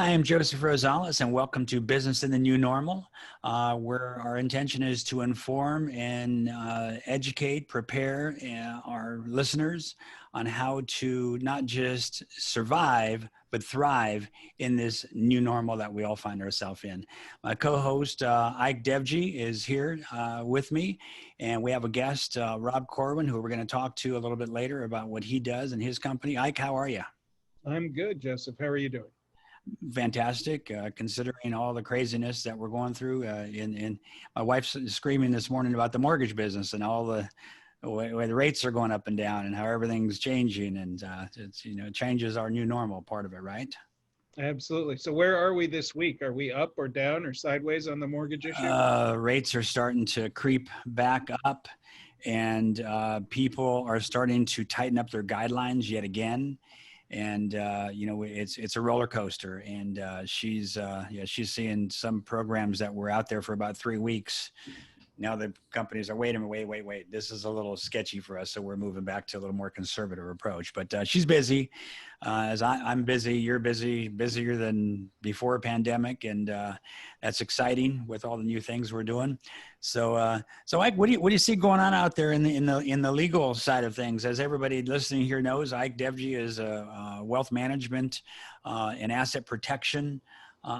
Hi, I'm Joseph Rosales, and welcome to Business in the New Normal, where our intention is to inform and educate, prepare our listeners on how to not just survive, but thrive in this new normal that we all find ourselves in. My co-host, Ike Devji, is here with me, and we have a guest, Robb Corwin, who we're going to talk to a little bit later about what he does in his company. Ike, how are you? I'm good, Joseph. How are you doing? Fantastic, considering all the craziness that we're going through. In my wife's screaming this morning about the mortgage business and all the way the rates are going up and down and how everything's changing, and it's changes our new normal part of it, right? Absolutely. So where are we this week? Are we up or down or sideways on the mortgage issue? Rates are starting to creep back up, and people are starting to tighten up their guidelines yet again. And it's a roller coaster, and she's seeing some programs that were out there for about 3 weeks. Now the companies are, wait a minute, wait, this is a little sketchy for us, so we're moving back to a little more conservative approach. But she's busy, as I'm busy, you're busy, busier than before pandemic, and that's exciting with all the new things we're doing. So Ike, what do you see going on out there in the legal side of things? As everybody listening here knows, Ike Devji is a wealth management and asset protection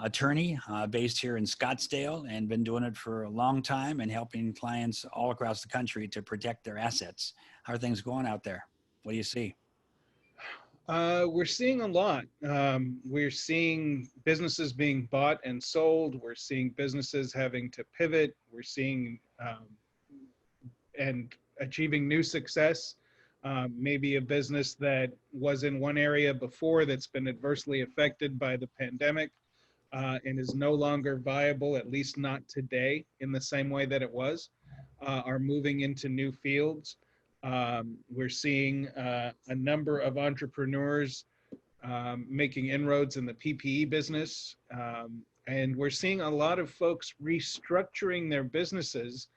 attorney based here in Scottsdale, and been doing it for a long time and helping clients all across the country to protect their assets. How are things going out there? What do you see? We're seeing a lot. We're seeing businesses being bought and sold. We're seeing businesses having to pivot. We're seeing and achieving new success. Maybe a business that was in one area before that's been adversely affected by the pandemic and is no longer viable, at least not today, in the same way that it was, are moving into new fields. We're seeing a number of entrepreneurs making inroads in the PPE business. And we're seeing a lot of folks restructuring their businesses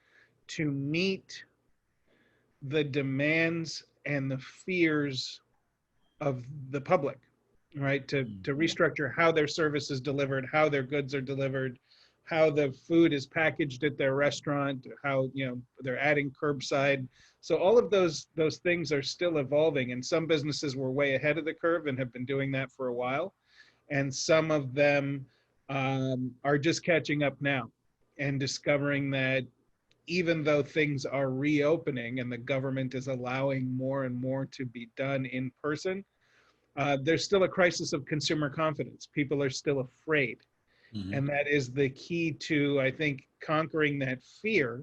to meet the demands and the fears of the public. Right, to restructure how their service is delivered, how their goods are delivered, how the food is packaged at their restaurant, how they're adding curbside. So all of those things are still evolving, and some businesses were way ahead of the curve and have been doing that for a while, and some of them are just catching up now and discovering that even though things are reopening and the government is allowing more and more to be done in person, there's still a crisis of consumer confidence. People are still afraid. Mm-hmm. And that is the key to, I think, conquering that fear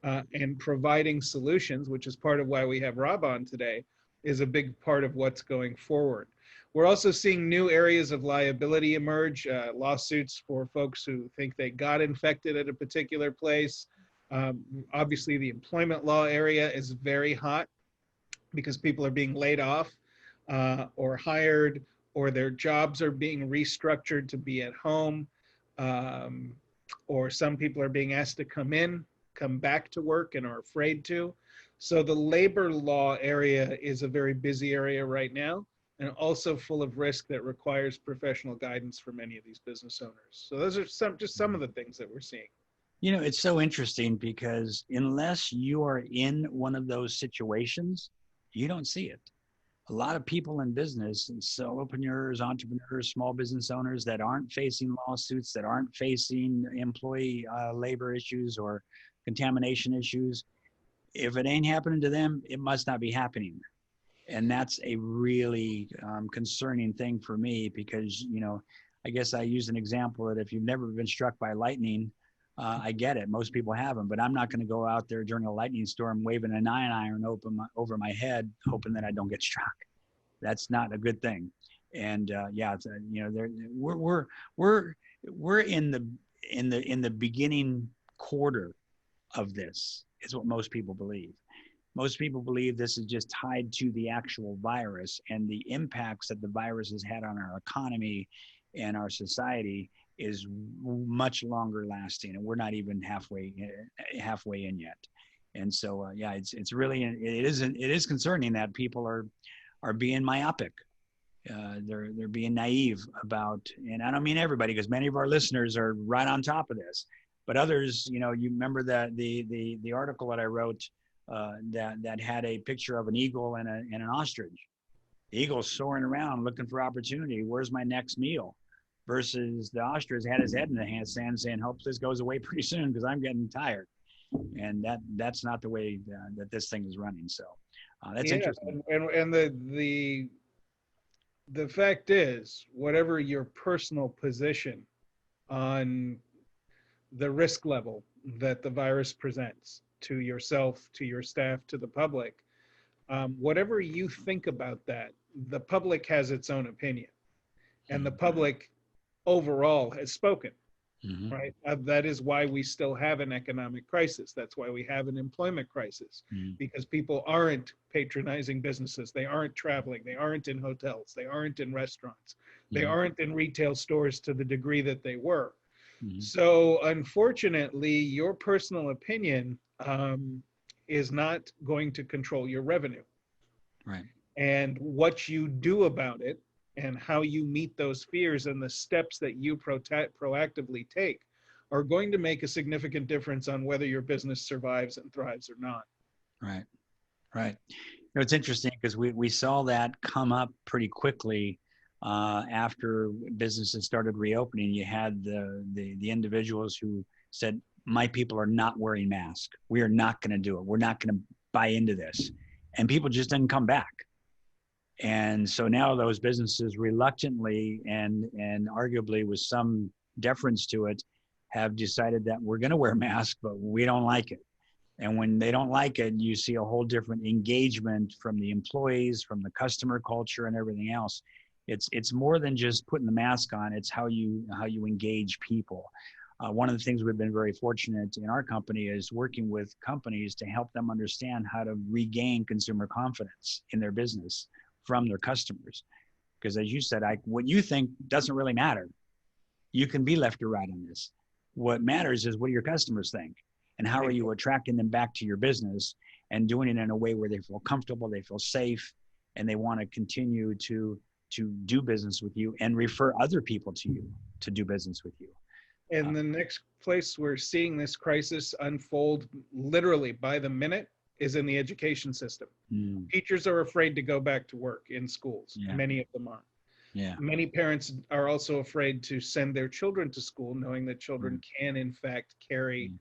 and providing solutions, which is part of why we have Robb on today, is a big part of what's going forward. We're also seeing new areas of liability emerge, lawsuits for folks who think they got infected at a particular place. Obviously, the employment law area is very hot because people are being laid off. Or hired, or their jobs are being restructured to be at home, or some people are being asked to come back to work and are afraid to. So the labor law area is a very busy area right now, and also full of risk that requires professional guidance for many of these business owners. So those are just some of the things that we're seeing. It's so interesting because unless you are in one of those situations, you don't see it. A lot of people in business, and solopreneurs, entrepreneurs, small business owners that aren't facing lawsuits, that aren't facing employee labor issues or contamination issues, if it ain't happening to them, it must not be happening. And that's a really concerning thing for me because, I guess I use an example that if you've never been struck by lightning, I get it. Most people haven't, but I'm not going to go out there during a lightning storm waving a 9-iron over my head, hoping that I don't get struck. That's not a good thing. And we're in the beginning quarter of this, is what most people believe. Most people believe this is just tied to the actual virus and the impacts that the virus has had on our economy and our society is much longer lasting, and we're not even halfway in yet. And so it's really it is concerning that people are being myopic, they're being naive about, and I don't mean everybody, because many of our listeners are right on top of this, but others, you know, you remember that the article that I wrote that had a picture of an eagle and an ostrich. The eagle's soaring around looking for opportunity. Where's my next meal? Versus the ostrich had his head in the sand saying, hope this goes away pretty soon because I'm getting tired. And that's not the way that this thing is running. So that's interesting. And the fact is, whatever your personal position on the risk level that the virus presents to yourself, to your staff, to the public, whatever you think about that, the public has its own opinion, and the public overall has spoken. Mm-hmm. Right? That is why we still have an economic crisis. That's why we have an employment crisis, because people aren't patronizing businesses. They aren't traveling. They aren't in hotels. They aren't in restaurants. They aren't in retail stores to the degree that they were. So unfortunately, your personal opinion is not going to control your revenue. Right. And what you do about it and how you meet those fears and the steps that you proactively take are going to make a significant difference on whether your business survives and thrives or not. Right, right. You know, it's interesting because we saw that come up pretty quickly after businesses started reopening. You had the individuals who said, my people are not wearing masks. We are not going to do it. We're not going to buy into this. And people just didn't come back. And so now those businesses reluctantly and arguably with some deference to it have decided that we're going to wear masks, but we don't like it. And when they don't like it, you see a whole different engagement from the employees, from the customer culture and everything else. It's more than just putting the mask on. It's how you engage people. One of the things we've been very fortunate in our company is working with companies to help them understand how to regain consumer confidence in their business from their customers. Because as you said, what you think doesn't really matter. You can be left or right on this. What matters is what do your customers think, and how are you attracting them back to your business and doing it in a way where they feel comfortable, they feel safe, and they want to continue to do business with you and refer other people to you to do business with you. And the next place we're seeing this crisis unfold literally by the minute is in the education system. Teachers are afraid to go back to work in schools. Yeah. Many of them are. Yeah. Many parents are also afraid to send their children to school, knowing that children can in fact carry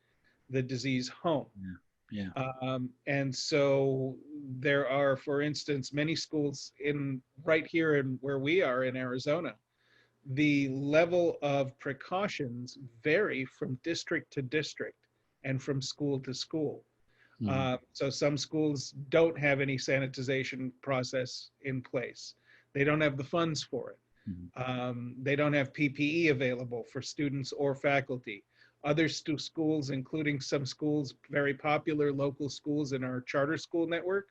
the disease home. Yeah. And so there are, for instance, many schools right here in where we are in Arizona. The level of precautions vary from district to district and from school to school. So some schools don't have any sanitization process in place. They don't have the funds for it. They don't have PPE available for students or faculty. Other schools, including some schools, very popular local schools in our charter school network,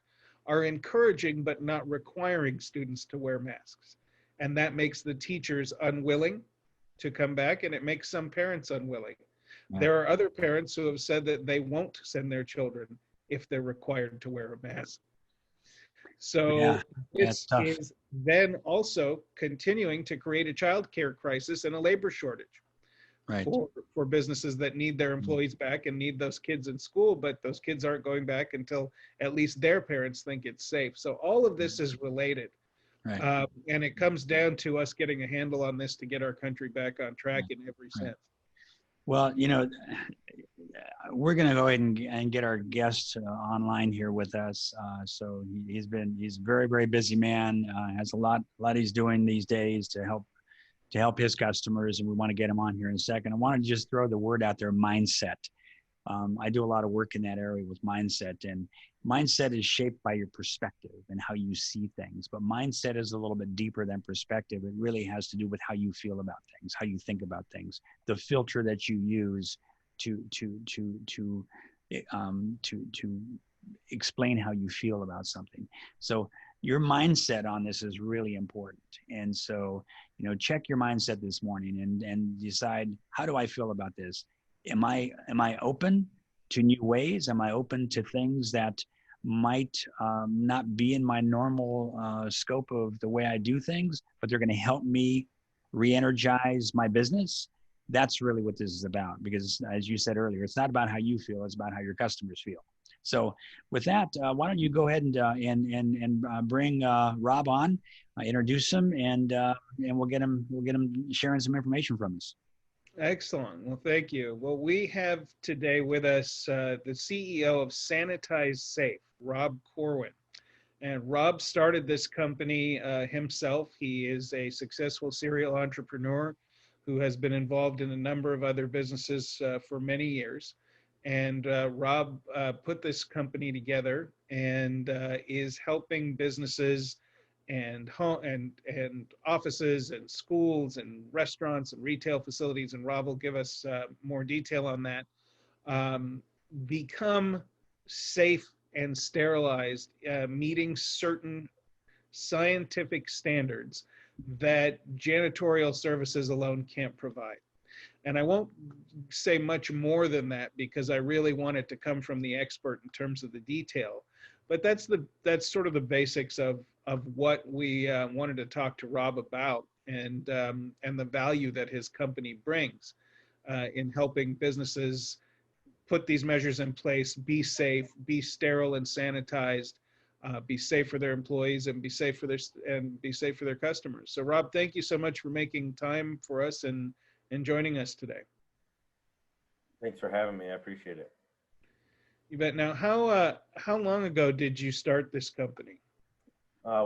are encouraging but not requiring students to wear masks. And that makes the teachers unwilling to come back, and it makes some parents unwilling. Right. There are other parents who have said that they won't send their children if they're required to wear a mask. So this is then also continuing to create a childcare crisis and a labor shortage. Right. For businesses that need their employees back and need those kids in school, but those kids aren't going back until at least their parents think it's safe. So all of this is related. Right. And it comes down to us getting a handle on this to get our country back on track in every sense. Well, you know, we're going to go ahead and get our guest online here with us. So he's a very, very busy man, has a lot he's doing these days to help his customers, and we want to get him on here in a second. I want to just throw the word out there, mindset. I do a lot of work in that area with mindset, and mindset is shaped by your perspective and how you see things. But mindset is a little bit deeper than perspective. It really has to do with how you feel about things, how you think about things, the filter that you use to explain how you feel about something. So your mindset on this is really important. And so, you know, check your mindset this morning and decide, how do I feel about this? Am I open to new ways? Am I open to things that might not be in my normal scope of the way I do things, but they're going to help me re-energize my business. That's really what this is about, because as you said earlier, it's not about how you feel, it's about how your customers feel. So with that, why don't you go ahead and bring Rob on, introduce him, and we'll get him sharing some information from us. Excellent. Well, thank you. Well, we have today with us the CEO of Sanitized Safe, Robb Corwin. And Rob started this company himself. He is a successful serial entrepreneur who has been involved in a number of other businesses for many years. And Rob put this company together and is helping businesses and offices and schools and restaurants and retail facilities, and Rob will give us more detail on that, become safe and sterilized, meeting certain scientific standards that janitorial services alone can't provide. And I won't say much more than that because I really want it to come from the expert in terms of the detail. But that's sort of the basics of what we wanted to talk to Rob about, and the value that his company brings in helping businesses put these measures in place, be safe, be sterile and sanitized, be safe for their employees, and be safe for their customers. So Rob, thank you so much for making time for us and joining us today. Thanks for having me. I appreciate it. You bet. Now, how long ago did you start this company?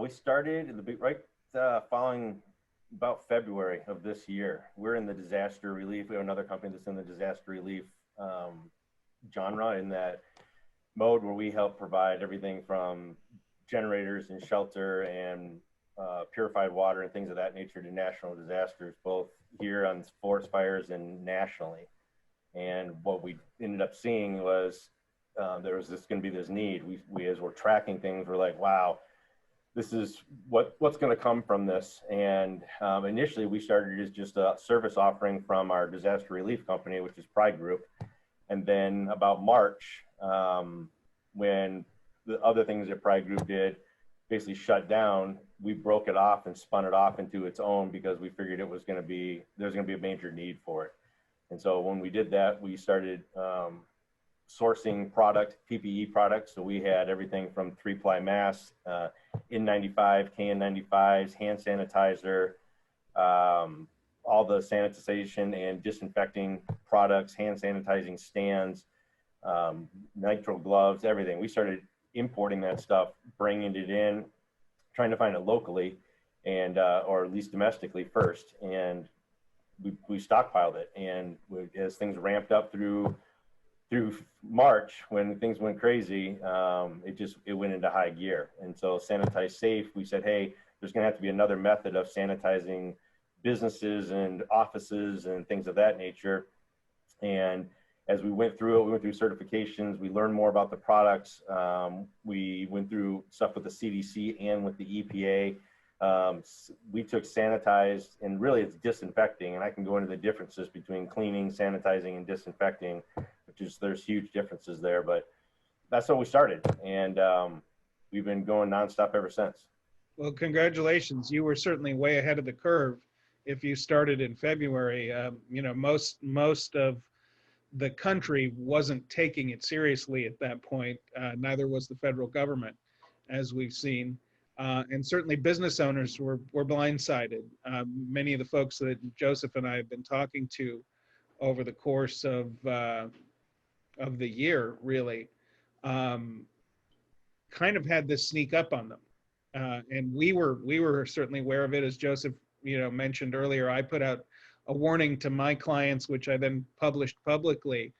We started following about February of this year. We're in the disaster relief. We have another company that's in the disaster relief genre, in that mode where we help provide everything from generators and shelter and purified water and things of that nature to national disasters, both here on forest fires and nationally. And what we ended up seeing was there was going to be this need. We as we're tracking things, we're like, wow, this is what's going to come from this. And initially we started as just a service offering from our disaster relief company, which is Pride Group. And then about March, when the other things that Pride Group did basically shut down, we broke it off and spun it off into its own, because we figured there's going to be a major need for it. And so when we did that, we started sourcing PPE products. So we had everything from 3-ply masks, N95, KN95s, hand sanitizer, all the sanitization and disinfecting products, hand sanitizing stands, nitrile gloves, everything. We started importing that stuff, bringing it in, trying to find it locally, and or at least domestically first. And we stockpiled it. And as things ramped up through March, when things went crazy, it went into high gear. And so Sanitized Safe, we said, hey, there's going to have to be another method of sanitizing businesses and offices and things of that nature. And as we went through it, we went through certifications, we learned more about the products. We went through stuff with the CDC and with the EPA. We took sanitized, and really it's disinfecting, and I can go into the differences between cleaning, sanitizing, and disinfecting, there's huge differences there, but that's how we started. And we've been going nonstop ever since. Well, congratulations. You were certainly way ahead of the curve if you started in February. Most of the country wasn't taking it seriously at that point. Neither was the federal government, as we've seen. And certainly business owners were blindsided. Many of the folks that Joseph and I have been talking to over the course of the year, really, kind of had this sneak up on them. And we were certainly aware of it. As Joseph mentioned earlier, I put out a warning to my clients, which I then published publicly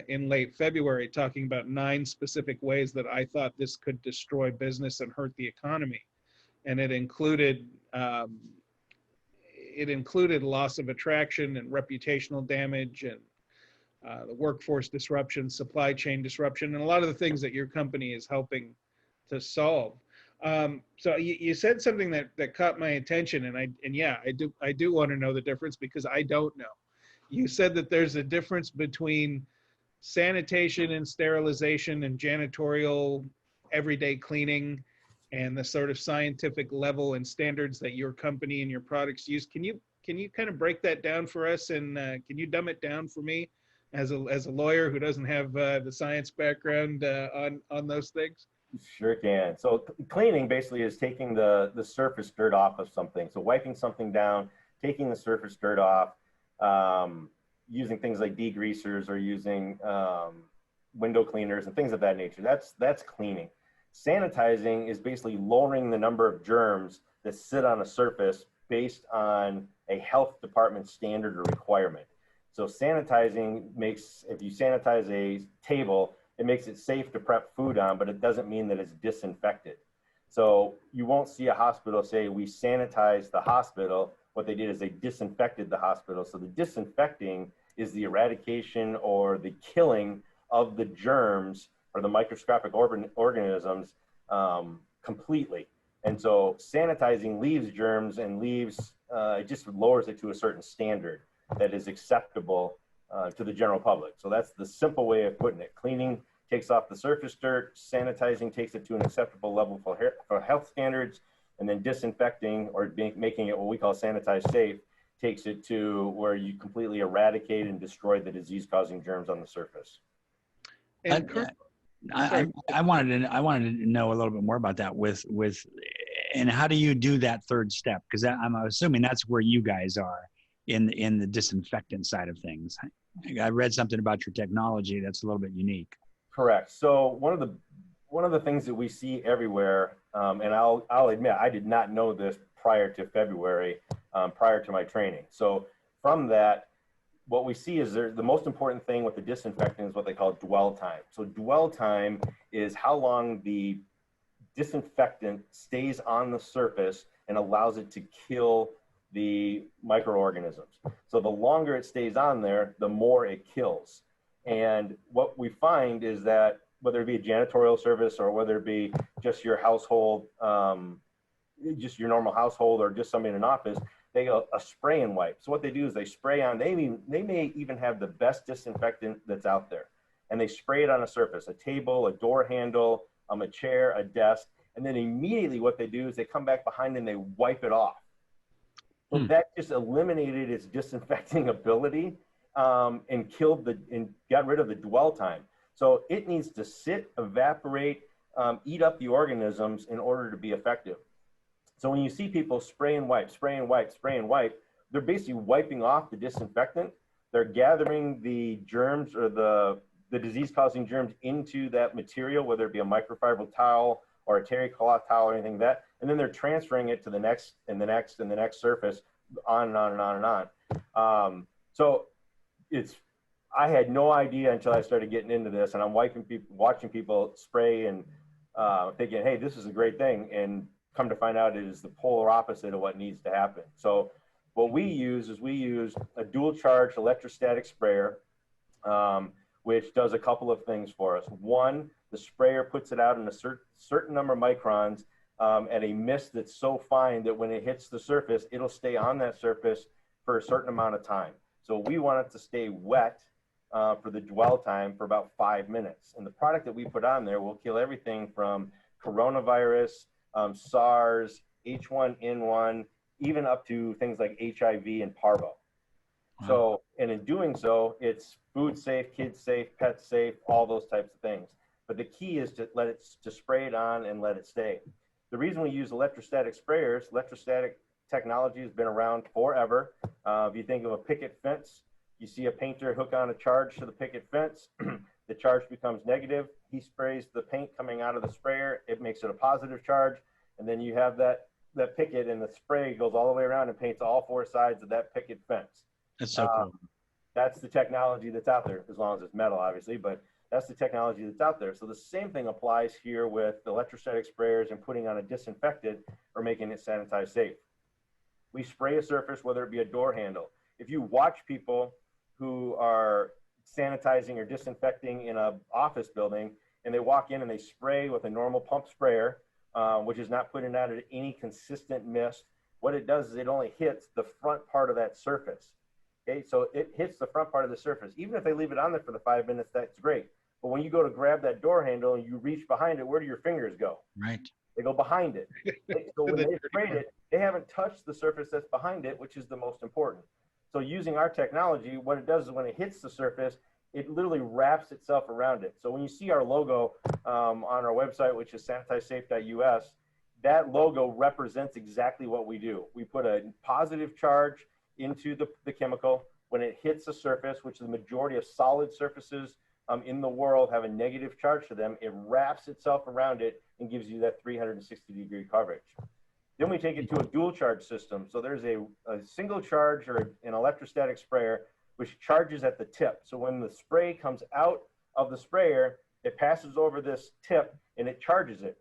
in late February, talking about 9 specific ways that I thought this could destroy business and hurt the economy. And it included loss of attraction and reputational damage, and the workforce disruption, supply chain disruption, and a lot of the things that your company is helping to solve. So you said something that caught my attention, and I do want to know the difference, because I don't know. You said that there's a difference between sanitation and sterilization and janitorial everyday cleaning and the sort of scientific level and standards that your company and your products use. Can you kind of break that down for us, and can you dumb it down for me as a lawyer who doesn't have the science background on those things? Sure can. So cleaning basically is taking the surface dirt off of something. So wiping something down, taking the surface dirt off, using things like degreasers or using window cleaners and things of that nature. That's cleaning. Sanitizing is basically lowering the number of germs that sit on a surface based on a health department standard or requirement. So sanitizing makes, if you sanitize a table, it makes it safe to prep food on, but it doesn't mean that it's disinfected. So you won't see a hospital say, we sanitized the hospital. What they did is they disinfected the hospital. So the disinfecting is the eradication or the killing of the germs or the microscopic organisms completely. And so sanitizing leaves germs and leaves, it just lowers it to a certain standard that is acceptable to the general public. So that's the simple way of putting it. Cleaning takes off the surface dirt, sanitizing takes it to an acceptable level for health standards, and then disinfecting or making it what we call sanitized safe takes it to where you completely eradicate and destroy the disease-causing germs on the surface. And I wanted to know a little bit more about that and how do you do that third step? Because I'm assuming that's where you guys are in the disinfectant side of things. I read something about your technology that's a little bit unique. Correct. So one of the things that we see everywhere, and I'll admit I did not know this prior to February, prior to my training. So from that, what we see is the most important thing with the disinfectant is what they call dwell time. So dwell time is how long the disinfectant stays on the surface and allows it to kill the microorganisms. So the longer it stays on there, the more it kills. And what we find is that whether it be a janitorial service or whether it be just your household, just your normal household or just somebody in an office, they go a spray and wipe. So what they do is they spray on, they may even have the best disinfectant that's out there. And they spray it on a surface, a table, a door handle, a chair, a desk. And then immediately what they do is they come back behind and they wipe it off. So that just eliminated its disinfecting ability and got rid of the dwell time. So it needs to sit, evaporate, eat up the organisms in order to be effective. So when you see people spray and wipe, spray and wipe, spray and wipe, they're basically wiping off the disinfectant. They're gathering the germs or the disease-causing germs into that material, whether it be a microfiber towel or a terry cloth towel or anything like that, and then they're transferring it to the next and the next and the next surface, on and on and on and on. So I had no idea until I started getting into this, and I'm watching people spray and thinking, hey, this is a great thing, and come to find out it is the polar opposite of what needs to happen. So what we use is a dual charge electrostatic sprayer, which does a couple of things for us. One, the sprayer puts it out in a certain number of microns at a mist that's so fine that when it hits the surface, it'll stay on that surface for a certain amount of time. So we want it to stay wet for the dwell time for about 5 minutes. And the product that we put on there will kill everything from coronavirus, SARS, H1N1, even up to things like HIV and parvo. Wow. So, and in doing so, it's food safe, kids safe, pet safe, all those types of things. But the key is to spray it on and let it stay. The reason we use electrostatic sprayers, electrostatic technology has been around forever. If you think of a picket fence, you see a painter hook on a charge to the picket fence, the charge becomes negative. He sprays the paint coming out of the sprayer. It makes it a positive charge. And then you have that picket, and the spray goes all the way around and paints all four sides of that picket fence. That's so cool. That's the technology that's out there, as long as it's metal, obviously, but that's the technology that's out there. So the same thing applies here with electrostatic sprayers and putting on a disinfectant or making it sanitized safe. We spray a surface, whether it be a door handle. If you watch people who are sanitizing or disinfecting in an office building, and they walk in and they spray with a normal pump sprayer, which is not putting out any consistent mist, what it does is it only hits the front part of that surface. Okay, so it hits the front part of the surface. Even if they leave it on there for the 5 minutes, that's great. But when you go to grab that door handle and you reach behind it, where do your fingers go? Right. They go behind it. So when they sprayed it, they haven't touched the surface that's behind it, which is the most important. So using our technology, what it does is when it hits the surface, it literally wraps itself around it. So when you see our logo on our website, which is sanitizedsafe.us, that logo represents exactly what we do. We put a positive charge into the chemical. When it hits the surface, which the majority of solid surfaces in the world have a negative charge to them, it wraps itself around it and gives you that 360-degree coverage. Then we take it to a dual charge system. So there's a single charge or an electrostatic sprayer, which charges at the tip. So when the spray comes out of the sprayer, it passes over this tip and it charges it.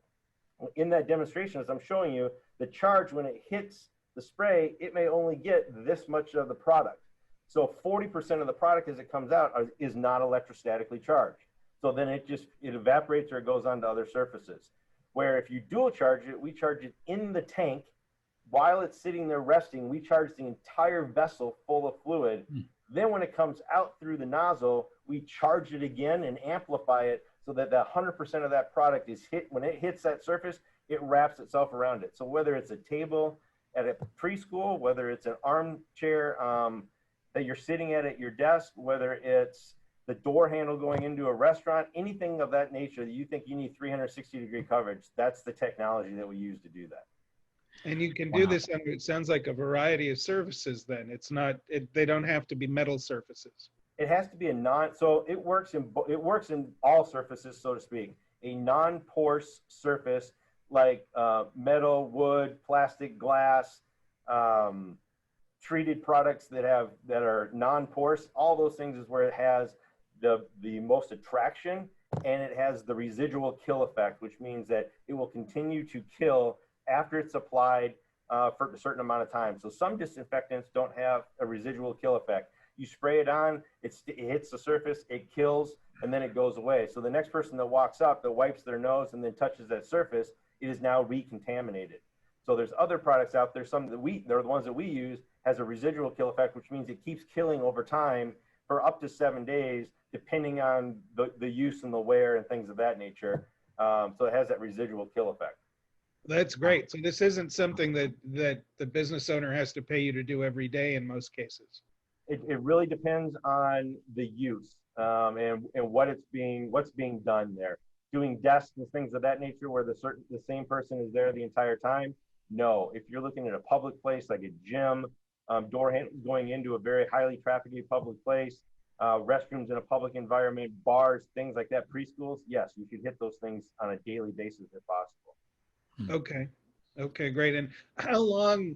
In that demonstration, as I'm showing you, the charge, when it hits the spray, it may only get this much of the product. So 40% of the product as it comes out is not electrostatically charged. So then it evaporates or it goes onto other surfaces. Where if you dual charge it, we charge it in the tank. While it's sitting there resting, we charge the entire vessel full of fluid. Then when it comes out through the nozzle, we charge it again and amplify it so that 100% of that product is hit. When it hits that surface, it wraps itself around it. So whether it's a table at a preschool, whether it's an armchair that you're sitting at your desk, whether it's the door handle going into a restaurant, anything of that nature that you think you need 360-degree coverage, that's the technology that we use to do that. And you can do this under, it sounds like, a variety of surfaces then. It's not, they don't have to be metal surfaces. It has to be so it works in all surfaces, so to speak. A non-porous surface like metal, wood, plastic, glass, treated products that are non-porous, all those things is where it has the most attraction, and it has the residual kill effect, which means that it will continue to kill after it's applied for a certain amount of time. So some disinfectants don't have a residual kill effect. You spray it on, it hits the surface, it kills, and then it goes away. So the next person that walks up, that wipes their nose and then touches that surface, it is now recontaminated. So there's other products out there, they're the ones that we use, has a residual kill effect, which means it keeps killing over time for up to 7 days, depending on the use and the wear and things of that nature. So it has that residual kill effect. That's great. So this isn't something that the business owner has to pay you to do every day in most cases. It really depends on the use and what's being done there. Doing desks and things of that nature where the same person is there the entire time. No, if you're looking at a public place like a gym, door handles going into a very highly trafficked public place, restrooms in a public environment, bars, things like that, preschools, yes, you should hit those things on a daily basis if possible. Okay, great. And how long,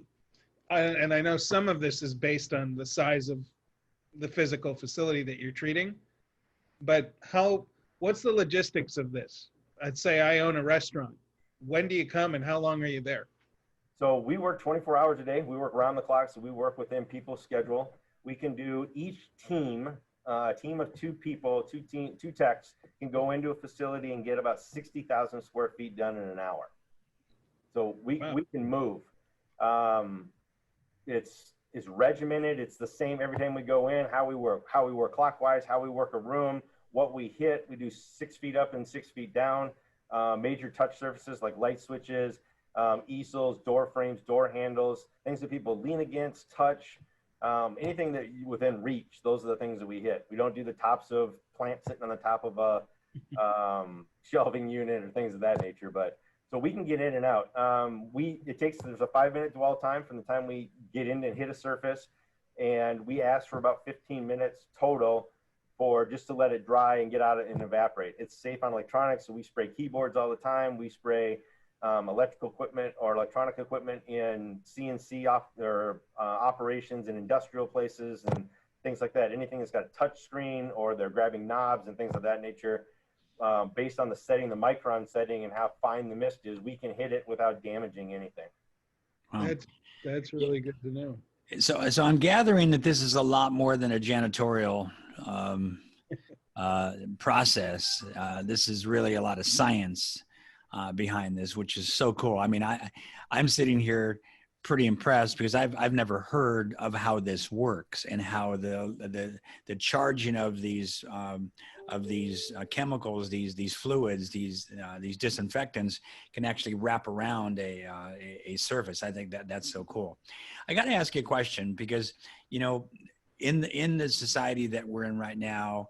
and I know some of this is based on the size of the physical facility that you're treating, but what's the logistics of this? I'd say I own a restaurant. When do you come and how long are you there? So we work 24 hours a day. We work around the clock, so we work within people's schedule. We can do each team, a team of 2 people, two techs can go into a facility and get about 60,000 square feet done in an hour. So we can move. It's regimented. It's the same every time we go in, how we work clockwise, how we work a room, what we hit. We do 6 feet up and 6 feet down. Major touch surfaces like light switches, easels, door frames, door handles, things that people lean against, touch, anything that within reach. Those are the things that we hit. We don't do the tops of plants sitting on the top of a shelving unit or things of that nature, but so we can get in and out. There's a 5-minute dwell time from the time we get in and hit a surface, and we ask for about 15 minutes total for just to let it dry and get out and evaporate. It's safe on electronics, so we spray keyboards all the time. We spray electrical equipment or electronic equipment in CNC operations in industrial places and things like that. Anything that's got a touch screen or they're grabbing knobs and things of that nature. Based on the setting, the micron setting, and how fine the mist is, we can hit it without damaging anything. Wow. That's really good to know. So I'm gathering that this is a lot more than a janitorial process. This is really a lot of science behind this, which is so cool. I mean, I'm sitting here pretty impressed because I've never heard of how this works and how the charging of these chemicals, these fluids, these disinfectants can actually wrap around a surface. I think that's so cool. I got to ask you a question because, you know, in the society that we're in right now,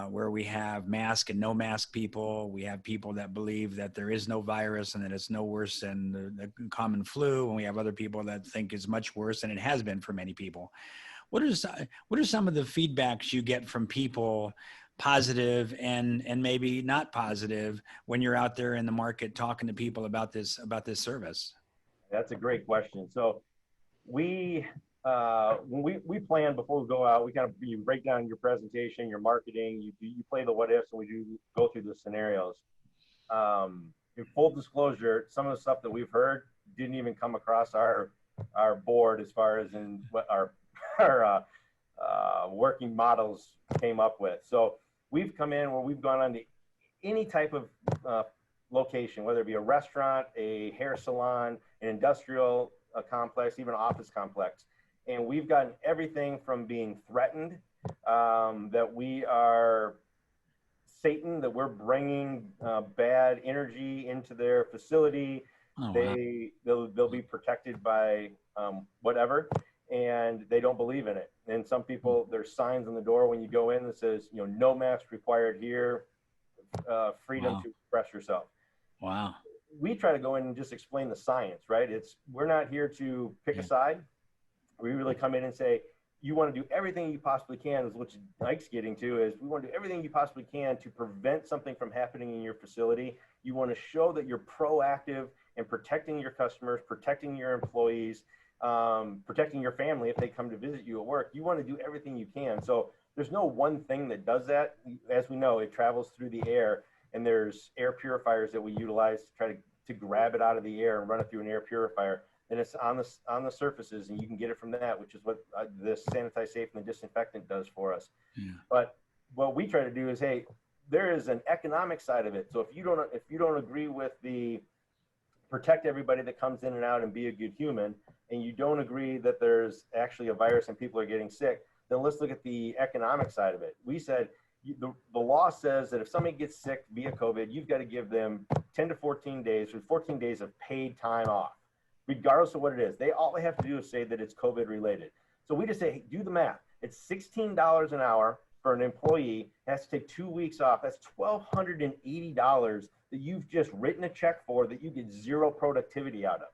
where we have mask and no mask people, we have people that believe that there is no virus and that it's no worse than the common flu, and we have other people that think it's much worse than it has been for many people. What are some of the feedbacks you get from people, positive and maybe not positive, when you're out there in the market talking to people about this service? That's a great question. So when we plan before we go out, we kind of you break down your presentation, your marketing, you play the what ifs, and we do go through the scenarios. In full disclosure, some of the stuff that we've heard didn't even come across our board as far as in what our working models came up with. So we've come in where we've gone on to any type of location, whether it be a restaurant, a hair salon, an industrial complex, even an office complex. And we've gotten everything from being threatened, that we are Satan, that we're bringing bad energy into their facility. Oh, wow. They'll be protected by whatever, and they don't believe in it. And some people, there's signs on the door when you go in that says, you know, no mask required here, freedom wow. to express yourself. Wow. We try to go in and just explain the science, right? We're not here to pick a side. We really come in and say, you want to do everything you possibly can, which Ike's getting to, is we want to do everything you possibly can to prevent something from happening in your facility. You want to show that you're proactive in protecting your customers, protecting your employees, protecting your family if they come to visit you at work. You want to do everything you can. So there's no one thing that does that. As we know, it travels through the air, and there's air purifiers that we utilize to try to grab it out of the air and run it through an air purifier. And it's on the surfaces, and you can get it from that, which is what the Sanitized Safe and the disinfectant does for us. Yeah. But what we try to do is, hey, there is an economic side of it. So if you don't agree with the protect everybody that comes in and out and be a good human, and you don't agree that there's actually a virus and people are getting sick, then let's look at the economic side of it. We said the law says that if somebody gets sick via COVID, you've got to give them 10 to 14 days, or 14 days of paid time off, regardless of what it is. All they have to do is say that it's COVID related. So we just say, hey, do the math. It's $16 an hour for an employee, has to take 2 weeks off. That's $1,280 that you've just written a check for, that you get zero productivity out of.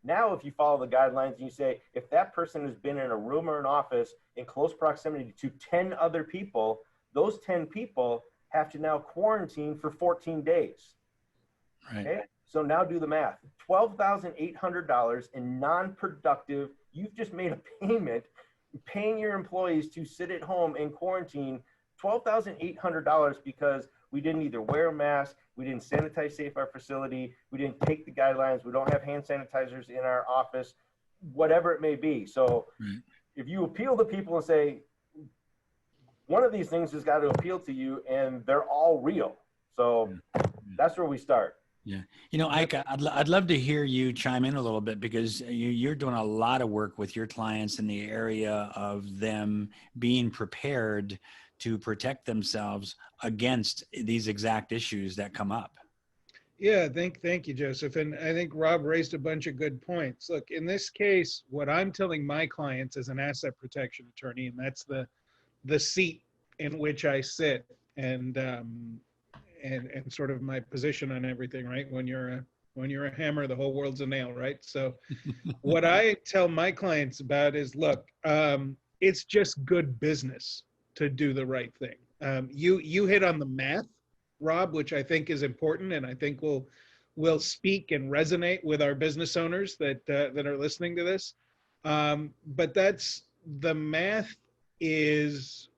Now, if you follow the guidelines and you say, if that person has been in a room or an office in close proximity to 10 other people, those 10 people have to now quarantine for 14 days. Right. Okay? So now do the math. $12,800 in non-productive, you've just made a payment, paying your employees to sit at home and quarantine $12,800 because we didn't either wear a mask, we didn't sanitize safe our facility, we didn't take the guidelines, we don't have hand sanitizers in our office, whatever it may be. So if you appeal to people and say, one of these things has got to appeal to you, and they're all real. So that's where we start. Yeah. You know, Ike, I'd love to hear you chime in a little bit, because you're doing a lot of work with your clients in the area of them being prepared to protect themselves against these exact issues that come up. Yeah, thank you, Joseph. And I think Rob raised a bunch of good points. Look, in this case, what I'm telling my clients as an asset protection attorney, and that's the seat in which I sit, and sort of my position on everything, right? When you're a hammer, the whole world's a nail, right? So what I tell my clients about is, look, it's just good business to do the right thing. You hit on the math, Rob, which I think is important, and I think will speak and resonate with our business owners that are listening to this. But the math is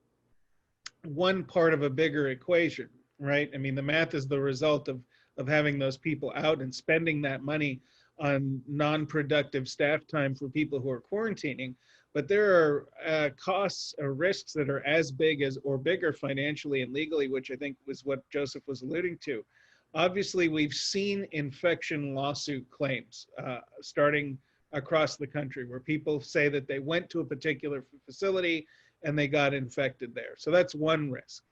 one part of a bigger equation, right? I mean, the math is the result of having those people out and spending that money on non-productive staff time for people who are quarantining. But there are costs or risks that are as big as or bigger financially and legally, which I think was what Joseph was alluding to. Obviously, we've seen infection lawsuit claims starting across the country where people say that they went to a particular facility and they got infected there. So that's one risk.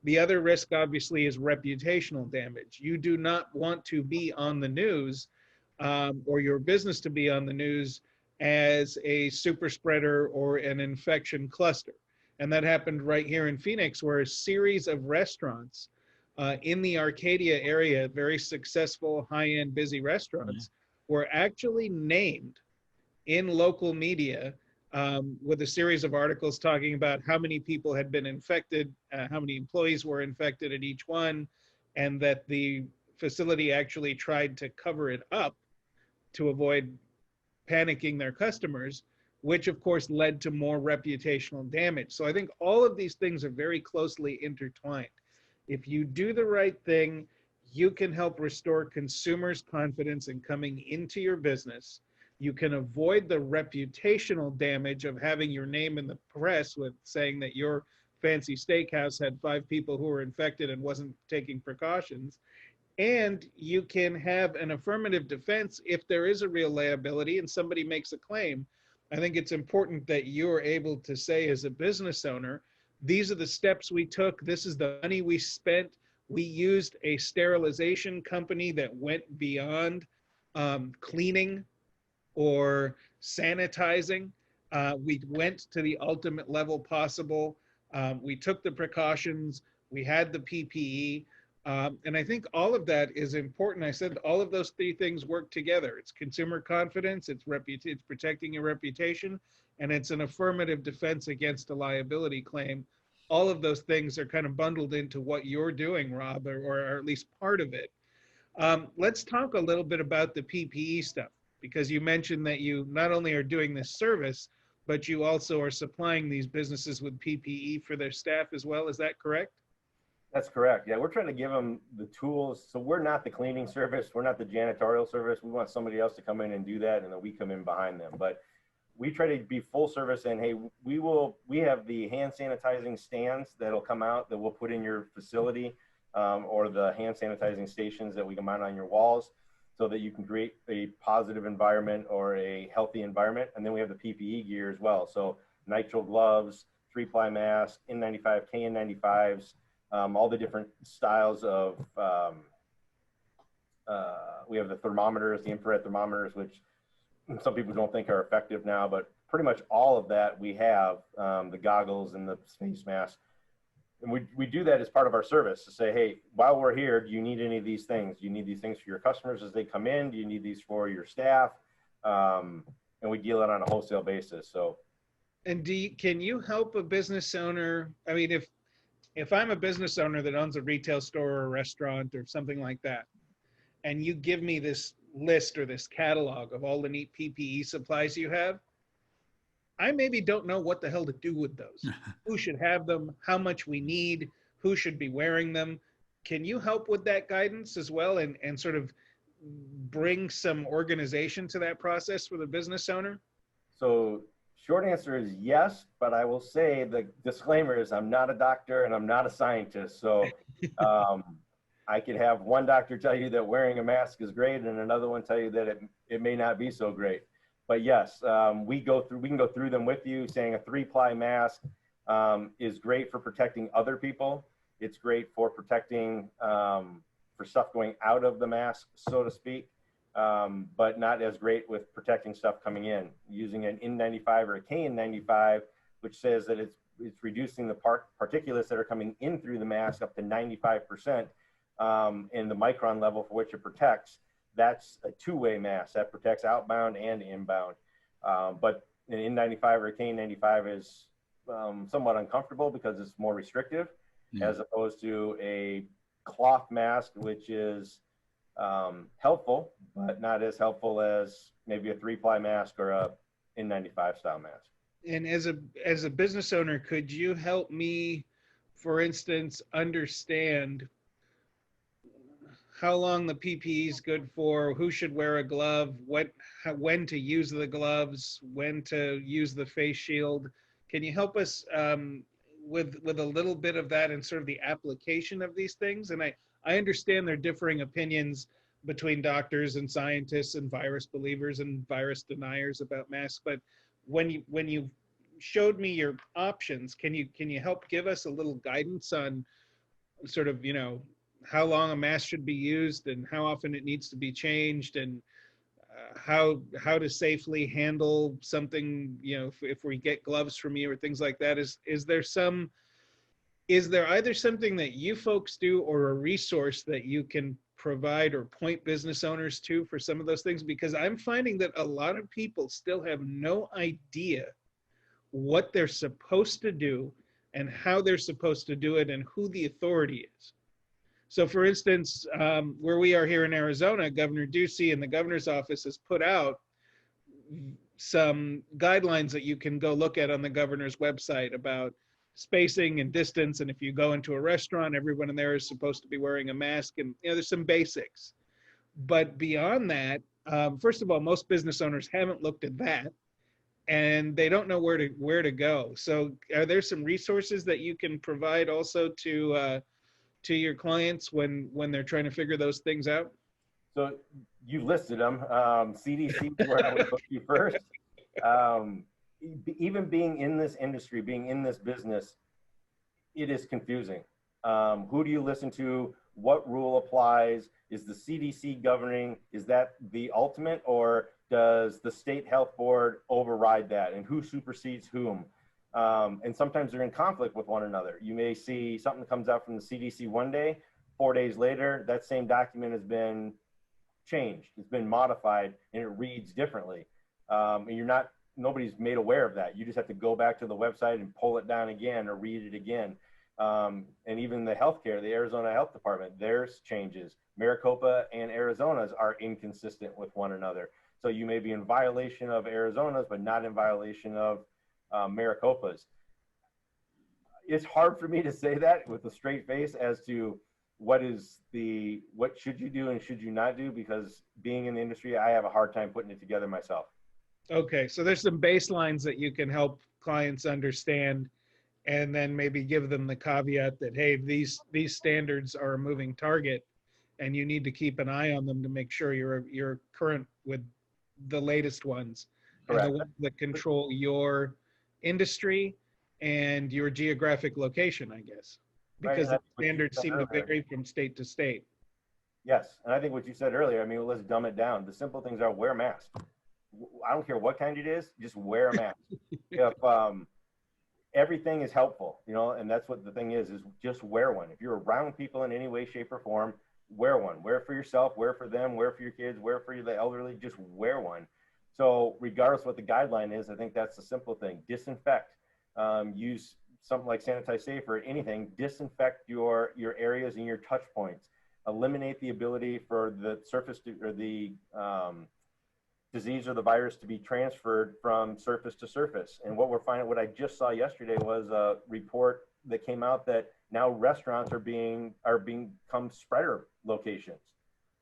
The other risk, obviously, is reputational damage. You do not want to be on the news or your business to be on the news as a super spreader or an infection cluster. And that happened right here in Phoenix, where a series of restaurants in the Arcadia area, very successful, high-end, busy restaurants, were actually named in local media with a series of articles talking about how many people had been infected, how many employees were infected at each one, and that the facility actually tried to cover it up to avoid panicking their customers, which of course led to more reputational damage. So I think all of these things are very closely intertwined. If you do the right thing, you can help restore consumers' confidence in coming into your business. You can avoid the reputational damage of having your name in the press with saying that your fancy steakhouse had 5 people who were infected and wasn't taking precautions. And you can have an affirmative defense if there is a real liability and somebody makes a claim. I think it's important that you're able to say as a business owner, these are the steps we took, this is the money we spent. We used a sterilization company that went beyond cleaning or sanitizing. We went to the ultimate level possible. We took the precautions, we had the PPE. And I think all of that is important. I said all of those 3 things work together. It's consumer confidence, it's protecting your reputation, and it's an affirmative defense against a liability claim. All of those things are kind of bundled into what you're doing, Rob, or at least part of it. Let's talk a little bit about the PPE stuff, because you mentioned that you not only are doing this service, but you also are supplying these businesses with PPE for their staff as well. Is that correct? That's correct. Yeah, we're trying to give them the tools. So we're not the cleaning service. We're not the janitorial service. We want somebody else to come in and do that, and then we come in behind them. But we try to be full service, and hey, we have the hand sanitizing stands that'll come out that we'll put in your facility, or the hand sanitizing stations that we can mount on your walls, so that you can create a positive environment or a healthy environment. And then we have the PPE gear as well. So nitrile gloves, 3-ply mask, N95, KN95s. All the different styles of, we have the thermometers, the infrared thermometers, which some people don't think are effective now, but pretty much all of that we have, the goggles and the face mask. And we do that as part of our service to say, hey, while we're here, do you need any of these things? Do you need these things for your customers as they come in? Do you need these for your staff? And we deal it on a wholesale basis. So, and can you help a business owner? I mean, if I'm a business owner that owns a retail store or a restaurant or something like that, and you give me this list or this catalog of all the neat PPE supplies you have, I maybe don't know what the hell to do with those. Who should have them, how much we need, who should be wearing them. Can you help with that guidance as well and sort of bring some organization to that process for the business owner? So short answer is yes, but I will say the disclaimer is I'm not a doctor and I'm not a scientist. So I could have one doctor tell you that wearing a mask is great and another one tell you that it may not be so great. But yes, we can go through them with you, saying a 3-ply mask is great for protecting other people. It's great for protecting for stuff going out of the mask, so to speak. But not as great with protecting stuff coming in. Using an N95 or a KN95, which says that it's reducing the particulates that are coming in through the mask up to 95%, and the micron level for which it protects. That's a 2-way mask that protects outbound and inbound. But an N95 or a KN95 is somewhat uncomfortable because it's more restrictive, as opposed to a cloth mask, which is helpful, but not as helpful as maybe a 3-ply mask or a N95 style mask. And as a business owner, could you help me, for instance, understand how long the PPE is good for, who should wear a glove, when to use the gloves, when to use the face shield? Can you help us with a little bit of that and sort of the application of these things? And I understand there are differing opinions between doctors and scientists and virus believers and virus deniers about masks. But when you showed me your options, can you help give us a little guidance on sort of, you know, how long a mask should be used and how often it needs to be changed, and how to safely handle something, you know, if we get gloves from you or things like that? Is there either something that you folks do or a resource that you can provide or point business owners to for some of those things? Because I'm finding that a lot of people still have no idea what they're supposed to do and how they're supposed to do it and who the authority is. So for instance, where we are here in Arizona, Governor Ducey and the governor's office has put out some guidelines that you can go look at on the governor's website about spacing and distance. And if you go into a restaurant, everyone in there is supposed to be wearing a mask, and you know, there's some basics. But beyond that, first of all, most business owners haven't looked at that, and they don't know where to go. So are there some resources that you can provide also to your clients when they're trying to figure those things out? So you listed them. CDC is where I would put you first. Even being in this industry, being in this business, it is confusing. Who do you listen to? What rule applies? Is the CDC governing? Is that the ultimate, or does the state health board override that? And who supersedes whom? And sometimes they're in conflict with one another. You may see something comes out from the CDC one day, 4 days later, that same document has been changed, it's been modified, and it reads differently. And nobody's made aware of that. You just have to go back to the website and pull it down again or read it again. And even the healthcare, the Arizona Health Department, theirs changes. Maricopa and Arizona's are inconsistent with one another. So you may be in violation of Arizona's, but not in violation of Maricopa's. It's hard for me to say that with a straight face as to what should you do and should you not do, because being in the industry, I have a hard time putting it together myself. Okay, so there's some baselines that you can help clients understand, and then maybe give them the caveat that, hey, these standards are a moving target, and you need to keep an eye on them to make sure you're current with the latest ones. Correct. And the ones that control your industry and your geographic location, I guess, because the standards seem to vary from state to state. Yes, and I think what you said earlier, I mean, let's dumb it down. The simple things are wear a mask. I don't care what kind it is, just wear a mask. If everything is helpful, you know, and that's what the thing is just wear one. If you're around people in any way, shape, or form, wear one. Wear it for yourself, wear it for them, wear it for your kids, wear it for the elderly, just wear one. So regardless what the guideline is, I think that's the simple thing. Disinfect. Use something like Sanitized Safe or anything. Disinfect your areas and your touch points. Eliminate the ability for the surface or the disease or the virus to be transferred from surface to surface. And what we're finding, what I just saw yesterday, was a report that came out that now restaurants are become spreader locations.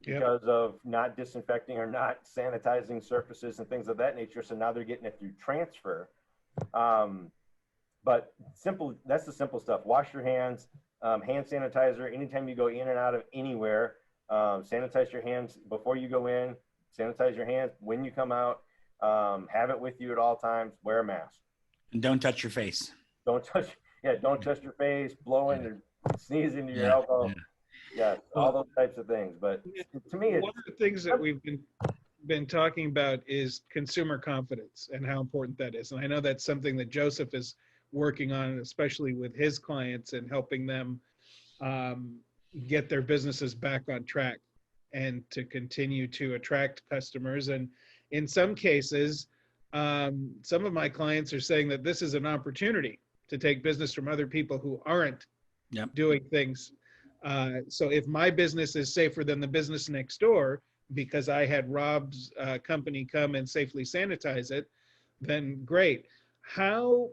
Yep. Because of not disinfecting or not sanitizing surfaces and things of that nature. So now they're getting it through transfer. But that's the simple stuff. Wash your hands, hand sanitizer. Anytime you go in and out of anywhere, sanitize your hands before you go in, sanitize your hands when you come out, have it with you at all times, wear a mask. And don't touch your face. Don't touch your face, blow in or sneeze into your elbow. Yeah, all those types of things. But to me, one of the things that we've been talking about is consumer confidence and how important that is. And I know that's something that Joseph is working on, especially with his clients, and helping them get their businesses back on track and to continue to attract customers. And in some cases, some of my clients are saying that this is an opportunity to take business from other people who aren't doing things. So if my business is safer than the business next door because I had Robb's company come and safely sanitize it, then great. How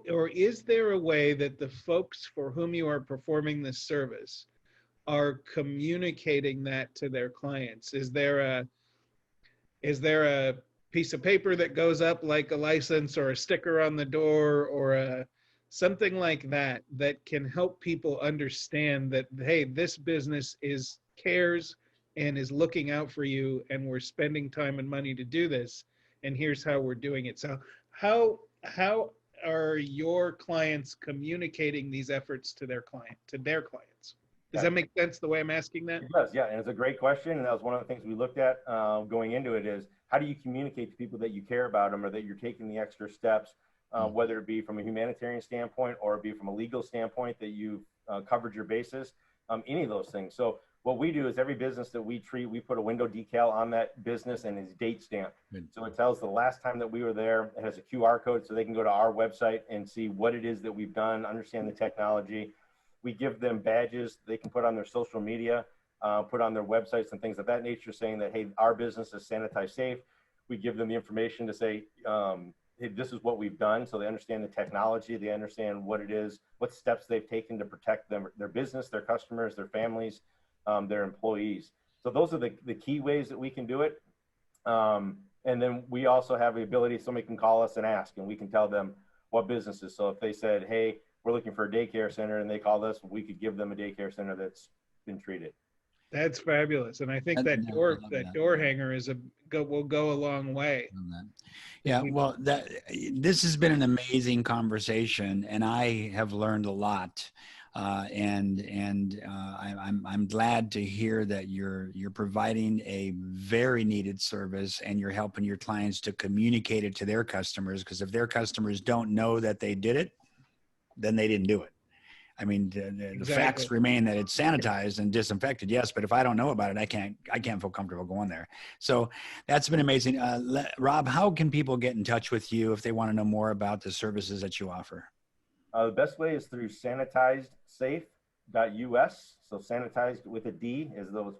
or is there a way that the folks for whom you are performing this service are communicating that to their clients? Is there a piece of paper that goes up like a license or a sticker on the door or something like that that can help people understand that, hey, this business is cares and is looking out for you, and we're spending time and money to do this, and here's how we're doing it. So how are your clients communicating these efforts to their clients? Does that make sense the way I'm asking that? It does, yeah, and it's a great question, and that was one of the things we looked at going into it is, how do you communicate to people that you care about them or that you're taking the extra steps, whether it be from a humanitarian standpoint or it be from a legal standpoint that you've covered your bases, any of those things. So what we do is every business that we treat, we put a window decal on that business and it's date stamped. So it tells the last time that we were there. It has a QR code so they can go to our website and see what it is that we've done, understand the technology. We give them badges they can put on their social media, put on their websites and things of that nature, saying that, hey, our business is Sanitized Safe. We give them the information to say, hey, this is what we've done. So they understand the technology, they understand what it is, what steps they've taken to protect them, their business, their customers, their families, their employees. So those are the key ways that we can do it. And then we also have the ability, somebody can call us and ask, and we can tell them what businesses. So if they said, hey, we're looking for a daycare center, and they called us, we could give them a daycare center that's been treated. That's fabulous, and I think that door hanger will go a long way. Yeah, well, this has been an amazing conversation, and I have learned a lot. I'm glad to hear that you're providing a very needed service, and you're helping your clients to communicate it to their customers. Because if their customers don't know that they did it, then they didn't do it. I mean, the facts remain that it's sanitized and disinfected, yes, but if I don't know about it, I can't feel comfortable going there. So that's been amazing. Rob, how can people get in touch with you if they want to know more about the services that you offer? The best way is through sanitizedsafe.us. So sanitized with a D is those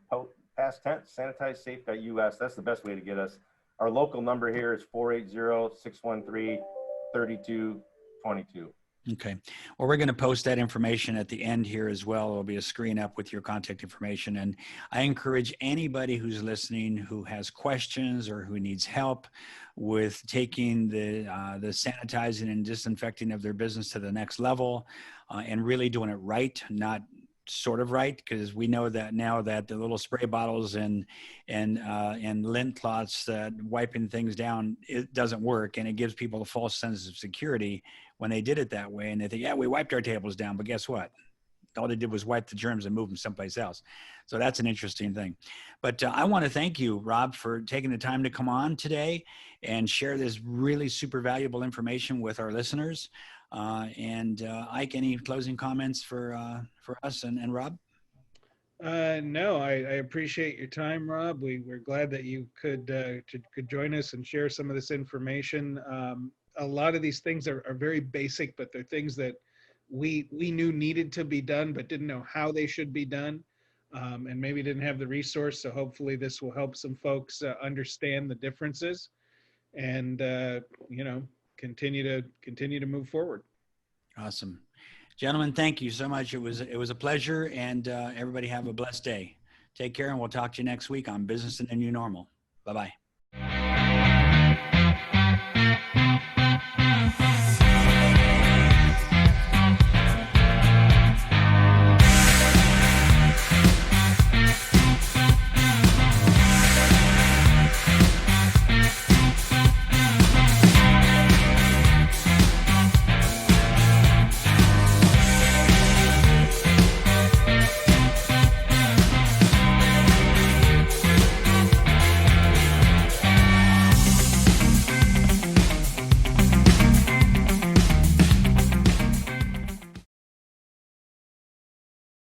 past tense, sanitizedsafe.us. That's the best way to get us. Our local number here is 480-613-3222. Okay. Well, we're going to post that information at the end here as well. There'll be a screen up with your contact information. And I encourage anybody who's listening who has questions or who needs help with taking the sanitizing and disinfecting of their business to the next level and really doing it right, not sort of right, because we know that now that the little spray bottles and lint cloths that wiping things down, it doesn't work, and it gives people a false sense of security when they did it that way, and they think, yeah, we wiped our tables down, but guess what? All they did was wipe the germs and move them someplace else. So that's an interesting thing. But I want to thank you, Rob, for taking the time to come on today and share this really super valuable information with our listeners. Ike, any closing comments for us and Rob? No, I appreciate your time, Rob. We're glad that you could join us and share some of this information. A lot of these things are very basic, but they're things that we knew needed to be done, but didn't know how they should be done, and maybe didn't have the resource. So hopefully this will help some folks understand the differences, and continue to move forward. Awesome. Gentlemen, thank you so much. It was a pleasure, and everybody have a blessed day. Take care, and we'll talk to you next week on Business in the New Normal. Bye-bye.